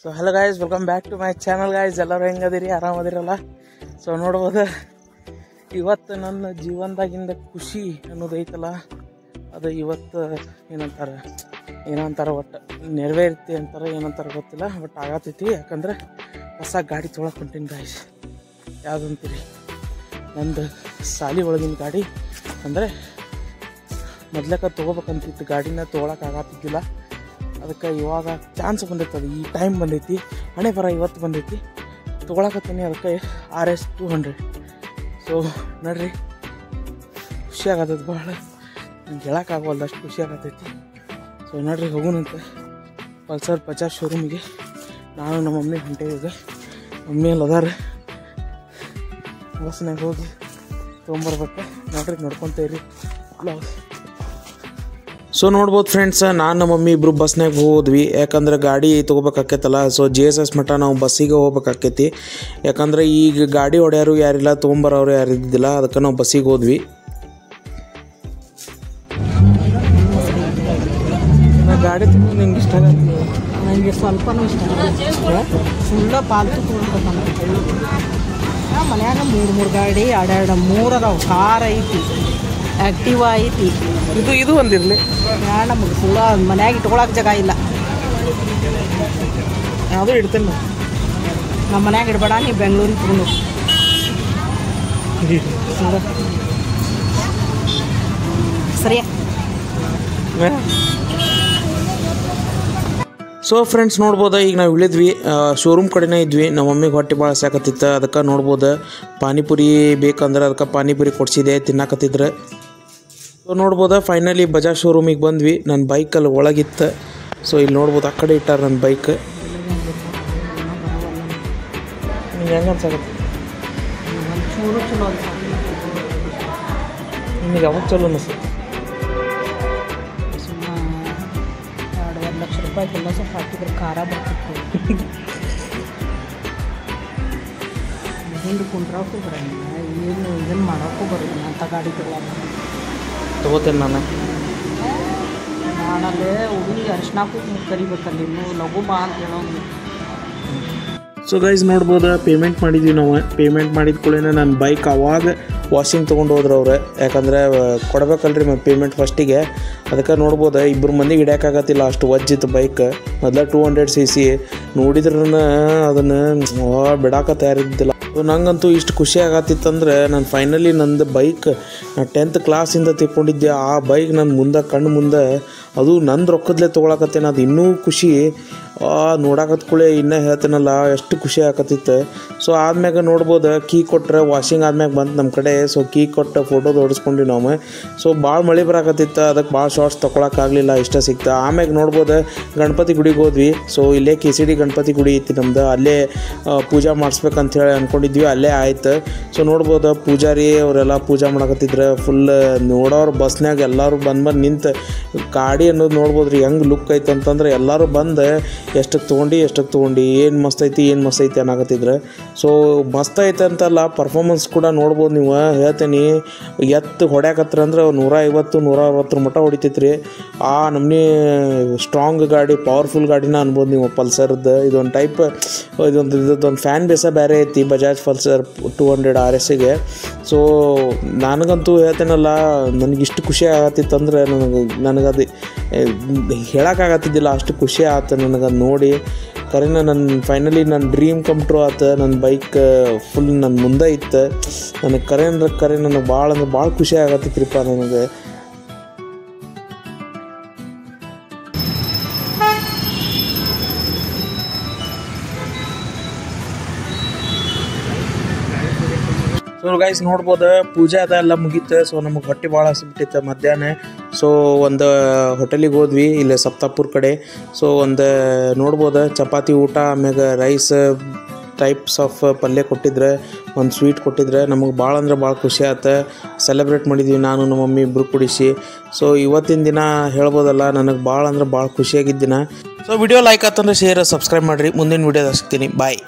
So hello guys, welcome back to my channel guys. ಎಲ್ಲರೂ ಹೆಂಗದಿರಿ? ಆರಾಮದಿರಲ್ಲ? So ನೋಡ್ಬೋದು, ಇವತ್ತು ನನ್ನ ಜೀವನದಾಗಿಂದ ಖುಷಿ ಅನ್ನೋದು ಐತಲ್ಲ, ಅದು ಇವತ್ತು ಏನಂತಾರೆ ಒಟ್ಟು ನೆರವೇರುತ್ತೆ ಅಂತಾರೆ, ಏನಂತಾರೆ ಗೊತ್ತಿಲ್ಲ, ಬಟ್ ಆಗತೈತಿ. ಯಾಕಂದ್ರೆ ಹೊಸ ಗಾಡಿ ತೊಗೊಳಕ್ಕೆ ಹೊಂಟೀನಿ ಗಾಯ್ಸ್. ಯಾವುದಂತೀರಿ, ನಂದು ಸಾಲಿ ಒಳಗಿನ ಗಾಡಿ. ಅಂದರೆ ಮೊದ್ಲಕ್ಕೆ ತೊಗೋಬೇಕಂತಿತ್ತು, ಗಾಡಿನ ತೊಗೊಳಕ್ಕೆ ಆಗತ್ತಿದ್ದಿಲ್ಲ. ಅದಕ್ಕೆ ಇವಾಗ ಚಾನ್ಸ್ ಬಂದೈತೆ, ಅದು ಈ ಟೈಮ್ ಬಂದೈತಿ, ಹಣೆ ಬರ ಇವತ್ತು ಬಂದೈತಿ, ತೊಗೊಳಕತ್ತೀನಿ. ಅದಕ್ಕೆ RS 200. ಸೊ ನೋಡ್ರಿ, ಖುಷಿ ಆಗತ್ತದ ಭಾಳ, ನಂಗೆ ಹೇಳೋಕ್ಕಾಗವಲ್ದು ಅಷ್ಟು ಖುಷಿ ಆಗತ್ತೈತಿ. ಸೊ ನೋಡ್ರಿ, ಹೋಗೋಣಂತೆ ಪಲ್ಸರ್ ಬಜಾಜ್ ಶೋರೂಮಿಗೆ. ನಾನು ನಮ್ಮ ಮಮ್ಮಿ ಹೊಂಟೇವಿ. ಮಮ್ಮಿ ಅಲ್ಲಿ ಅದಾರ, ಬಸ್ನಾಗ ಹೋಗಿ ತೊಗೊಂಬರ್ಬೇಕು. ನೋಡ್ರಿ, ನೋಡ್ಕೊತೇರಿ. ಸೊ ನೋಡ್ಬೋದು ಫ್ರೆಂಡ್ಸ್, ನಾನು ನಮ್ಮ ಮಮ್ಮಿ ಇಬ್ಬರು ಬಸ್ನಾಗ ಹೋದ್ವಿ. ಯಾಕಂದ್ರೆ ಗಾಡಿ ತೊಗೋಬೇಕಾಕೈತಲ್ಲ. ಸೊ JSS ಮಟ್ಟ ನಾವು ಬಸ್ಸಿಗೆ ಹೋಗ್ಬೇಕಾಕೈತಿ. ಯಾಕಂದ್ರೆ ಈಗ ಗಾಡಿ ಹೊಡ್ಯಾರು ಯಾರಿಲ್ಲ, ತೊಗೊಂಬರೋರು ಯಾರು ಇದ್ದಿದ್ದಿಲ್ಲ. ಅದಕ್ಕೆ ನಾವು ಬಸ್ಸಿಗೆ ಹೋದ್ವಿ. ಗಾಡಿ ತುಂಬ ನಿಂಗೆ ಇಷ್ಟ ಆಗತ್ತೆ? ನನಗೆ ಸ್ವಲ್ಪನೂ ಇಷ್ಟ ಆಗಲ್ಲ. ಫುಲ್ಲ ಪಾಲ್ತು ತೊಗೊಳ್ಬೇಕು. ಮನ್ಯಾಗ ಮೂರು ಗಾಡಿ, ಎರಡು ಮೂರು ಅದಾವ. ಕಾರ್ ಐತಿ, ಆ್ಯಕ್ಟಿವಾ ಐತಿ. ಇದು ಒಂದಿರಲಿ, ನಮಗೆ ಫುಲ್ಲ ಮನ್ಯಾಗ ಇಟ್ಕೊಳಕ್ಕೆ ಜಾಗ ಇಲ್ಲ. ಯಾವುದೂ ಇಡ್ತೇನೆ ನಮ್ಮ ಮನ್ಯಾಗ ಇಡಬೇಡ, ನೀವು ಬೆಂಗಳೂರಿಗೆ ತಗೊಂಡು ಸರಿಯಾ? ಸೊ ಫ್ರೆಂಡ್ಸ್ ನೋಡ್ಬೋದು, ಈಗ ನಾವು ಇಳಿದ್ವಿ, ಶೋರೂಮ್ ಕಡೆನೇ ಇದ್ವಿ. ನಮ್ಮ ಮಮ್ಮಿಗೆ ಹೊಟ್ಟೆ ಭಾಳ ಸಾಕತ್ತಿತ್ತು. ಅದಕ್ಕೆ ನೋಡ್ಬೋದು, ಪಾನಿಪುರಿ ಬೇಕಂದ್ರೆ ಅದಕ್ಕೆ ಪಾನಿಪುರಿ ಕೊಡ್ಸಿದೆ, ತಿನ್ನಾಕತ್ತಿದ್ರೆ. ಸೊ ನೋಡ್ಬೋದು, ಫೈನಲಿ ಬಜಾಜ್ ಶೋರೂಮಿಗೆ ಬಂದ್ವಿ. ನನ್ನ ಬೈಕಲ್ಲಿ ಒಳಗಿತ್ತು. ಸೊ ಇಲ್ಲಿ ನೋಡ್ಬೋದು, ಆ ಕಡೆ ಇಟ್ಟಾರ ನನ್ನ ಬೈಕ್. ನಿಮ್ಗೆ ಹೆಂಗೆ ಅನ್ಸಾಕತ್ತೆ? ಚೂರು ಚಲೋ ಅನ್ಸ. ನಿಮಗೆ ಯಾವಾಗ ಚಲೋ ಅನಿಸುತ್ತೆ? $2.5 ಲಕ್ಷ ಎಲ್ಲ ಸ್ವಲ್ಪ ಹಾಕಿದ್ರೆ ಖಾರ ಬರ್ತಿತ್ತು. ಹಿಂದೆ ಕುಂಡ್ರಕ್ಕೂ ಬರೋಂಗಿಲ್ಲ, ಏನು ಇದನ್ನು ಮಾಡೋಕ್ಕೂ ಬರೋದಿಲ್ಲ ಅಂತ ಗಾಡಿ ತೊಗೋತೇನೆ ನಾನು. ನಾನಲ್ಲೇ ಹುಡುಗಿ ಅರ್ಶಿನಾಕು ಕರಿಬೇಕಲ್ಲ, ಇನ್ನೂ ಲಘು ಬಾ ಅಂತ ಹೇಳೋಂಗಿಲ್ಲ. ಸೊ ಗೈಸ್ ನೋಡ್ಬೋದು, ಪೇಮೆಂಟ್ ಮಾಡಿದ್ವಿ ನಾವು. ಪೇಮೆಂಟ್ ಮಾಡಿದ ಕೂಡಲೇ ನನ್ನ ಬೈಕ್ ಅವಾಗ ವಾಷಿಂಗ್ ತೊಗೊಂಡು ಹೋದ್ರು ಅವ್ರು. ಯಾಕಂದರೆ ಕೊಡ್ಬೇಕಲ್ರಿ ಪೇಮೆಂಟ್ ಫಸ್ಟಿಗೆ. ಅದಕ್ಕೆ ನೋಡ್ಬೋದು, ಇಬ್ಬರು ಮಂದಿಗೆ ಹಿಡಿಯೋಕ್ಕಾಗತ್ತಿಲ್ಲ, ಅಷ್ಟು ವಜ್ಜಿತ್ತು ಬೈಕ್. ಮೊದಲ 200cc ನೋಡಿದ್ರೂ ಅದನ್ನು ಬಿಡಾಕ ತಯಾರಿದ್ದಿಲ್ಲ. ಸೊ ನಂಗಂತೂ ಇಷ್ಟು ಖುಷಿ ಆಗತ್ತಿತ್ತಂದ್ರೆ, ನಾನು ಫೈನಲಿ ನಂದು ಬೈಕ್ ನಾನು 10th ಕ್ಲಾಸಿಂದ ತಿಳ್ಕೊಂಡಿದ್ದೆ. ಆ ಬೈಕ್ ನನ್ನ ಕಣ್ಣು ಮುಂದೆ ಅದು ನಂದು ರೊಕ್ಕದಲ್ಲೇ ತೊಗೊಳಕತ್ತೇನೆ. ಅದು ಇನ್ನೂ ಖುಷಿ. ನೋಡಾಕತ್ಕೊಳ್ಳೆ ಇನ್ನೂ ಹೇಳ್ತೇನಲ್ಲ, ಎಷ್ಟು ಖುಷಿ ಆಗತ್ತಿತ್ತು. ಸೊ ಆದ್ಮ್ಯಾಗ ನೋಡ್ಬೋದು, ಕೀ ಕೊಟ್ಟರೆ ವಾಷಿಂಗ್ ಆದ್ಮ್ಯಾಗ ಬಂತು ನಮ್ಮ ಕಡೆ. ಸೊ ಕೀ ಕೊಟ್ಟು ಫೋಟೋದು ಹೊಡಿಸ್ಕೊಂಡ್ವಿ ನಾವು. ಸೊ ಭಾಳ ಮಳೆ ಬರಾಕತ್ತಿತ್ತು, ಅದಕ್ಕೆ ಭಾಳ ಶಾರ್ಟ್ಸ್ ತೊಗೊಳಕ್ಕಾಗಲಿಲ್ಲ, ಇಷ್ಟ ಸಿಕ್ತು. ಆಮ್ಯಾಗ ನೋಡ್ಬೋದು, ಗಣಪತಿ ಗುಡಿಗೆ ಹೋದ್ವಿ. ಸೊ ಇಲ್ಲೇ KCD ಗಣಪತಿ ಗುಡಿ ಐತಿ ನಮ್ದು, ಅಲ್ಲೇ ಪೂಜೆ ಮಾಡಿಸ್ಬೇಕಂತ ಹೇಳಿ ಅಂದ್ಕೊಂಡಿದ್ವಿ. ಅಲ್ಲೇ ಆಯ್ತು. ಸೊ ನೋಡ್ಬೋದು, ಪೂಜಾರಿ ಅವರೆಲ್ಲ ಪೂಜೆ ಮಾಡಕತ್ತಿದ್ರು. ಫುಲ್ ನೋಡೋರು ಬಸ್ನಾಗ ಎಲ್ಲರೂ ಬಂದು ನಿಂತು ಗಾಡಿ ಅನ್ನೋದು ನೋಡ್ಬೋದು ರೀ, ಹೆಂಗೆ ಲುಕ್ ಐತೆ ಅಂತಂದ್ರೆ ಎಲ್ಲರೂ ಬಂದು ಎಷ್ಟಕ್ಕೆ ತೊಗೊಂಡು ಏನು ಮಸ್ತ್ ಐತಿ ಅನ್ನಕತ್ತಿದ್ರು. ಸೊ ಮಸ್ತ್ ಐತೆ ಅಂತಲ್ಲ, ಪರ್ಫಾರ್ಮೆನ್ಸ್ ಕೂಡ ನೋಡ್ಬೋದು ನೀವು. ಹೇಳ್ತೀನಿ, ಎತ್ತು ಹೊಡ್ಯಾಕತ್ರ ಅಂದ್ರೆ 150-160 ಮಟ್ಟ ಹೊಡಿತೈತ್ರಿ. ಆ ನಮ್ನಿ ಸ್ಟ್ರಾಂಗ್ ಗಾಡಿ, ಪವರ್ಫುಲ್ ಗಾಡಿನ ಅನ್ಬೋದು ನೀವು ಪಲ್ಸರ್ದು. ಇದೊಂದು ಟೈಪ್, ಇದೊಂದು ಫ್ಯಾನ್ ಬೇಸ ಬೇರೆ ಐತಿ ಬಜಾಜ್ ಪಲ್ಸರ್ 200 RSಗೆ. ಸೊ ನನಗಂತೂ ಹೇಳ್ತೇನಲ್ಲ, ನನಗಿಷ್ಟು ಖುಷಿ ಆಗತ್ತಿತ್ತಂದ್ರೆ ನನಗದು ಹೇಳೋಕ್ಕಾಗತ್ತಿದ್ದಿಲ್ಲ, ಅಷ್ಟು ಖುಷಿ ಆಯ್ತು ನನಗದು ನೋಡಿ. ಕರೆನ ನನ್ನ ಫೈನಲಿ ನನ್ನ ಡ್ರೀಮ್ ಕಮ್ ಟ್ರೂ ಆಯ್ತು. ನನ್ನ ಬೈಕ್ ಫುಲ್ ನನ್ನ ಮುಂದೆ ಇತ್ತು. ನನಗೆ ಕರೆ ನನಗೆ ಭಾಳ ಖುಷಿ ಆಗತ್ತಿತ್ರಿಪ್ಪ ನನಗೆ. ಸೊ ಗೈಸ್ ನೋಡ್ಬೋದು, ಪೂಜೆ ಅದೆಲ್ಲ ಮುಗೀತು. ಸೊ ನಮಗೆ ಹೊಟ್ಟೆ ಭಾಳ ಹಸಿಬಿಟ್ಟಿತ್ತು ಮಧ್ಯಾಹ್ನ. ಸೊ ಒಂದು ಹೋಟೆಲಿಗೆ ಹೋದ್ವಿ, ಇಲ್ಲೇ ಸಪ್ತಾಪುರ ಕಡೆ. ಸೊ ಒಂದು ನೋಡ್ಬೋದು, ಚಪಾತಿ ಊಟ, ಆಮ್ಯಾಗ ರೈಸ್, ಟೈಪ್ಸ್ ಆಫ್ ಪಲ್ಯ ಕೊಟ್ಟಿದ್ರೆ, ಒಂದು ಸ್ವೀಟ್ ಕೊಟ್ಟಿದ್ರೆ. ನಮಗೆ ಭಾಳ ಅಂದ್ರೆ ಭಾಳ ಖುಷಿ ಆಯ್ತು. ಸೆಲೆಬ್ರೇಟ್ ಮಾಡಿದ್ವಿ ನಾನು ನಮ್ಮ ಮಮ್ಮಿ ಇಬ್ಬರು ಕೂಡಿಸಿ. ಸೊ ಇವತ್ತಿನ ದಿನ ಹೇಳ್ಬೋದಲ್ಲ, ನನಗೆ ಭಾಳ ಅಂದ್ರೆ ಭಾಳ ಖುಷಿಯಾಗಿದ್ದ ದಿನ. ಸೊ ವಿಡಿಯೋ ಲೈಕ್ ಆತಂದ್ರೆ ಶೇರ್, ಸಬ್ಸ್ಕ್ರೈಬ್ ಮಾಡಿರಿ. ಮುಂದಿನ ವಿಡಿಯೋದಾಗ ಸಿಗ್ತೀನಿ. ಬಾಯ್.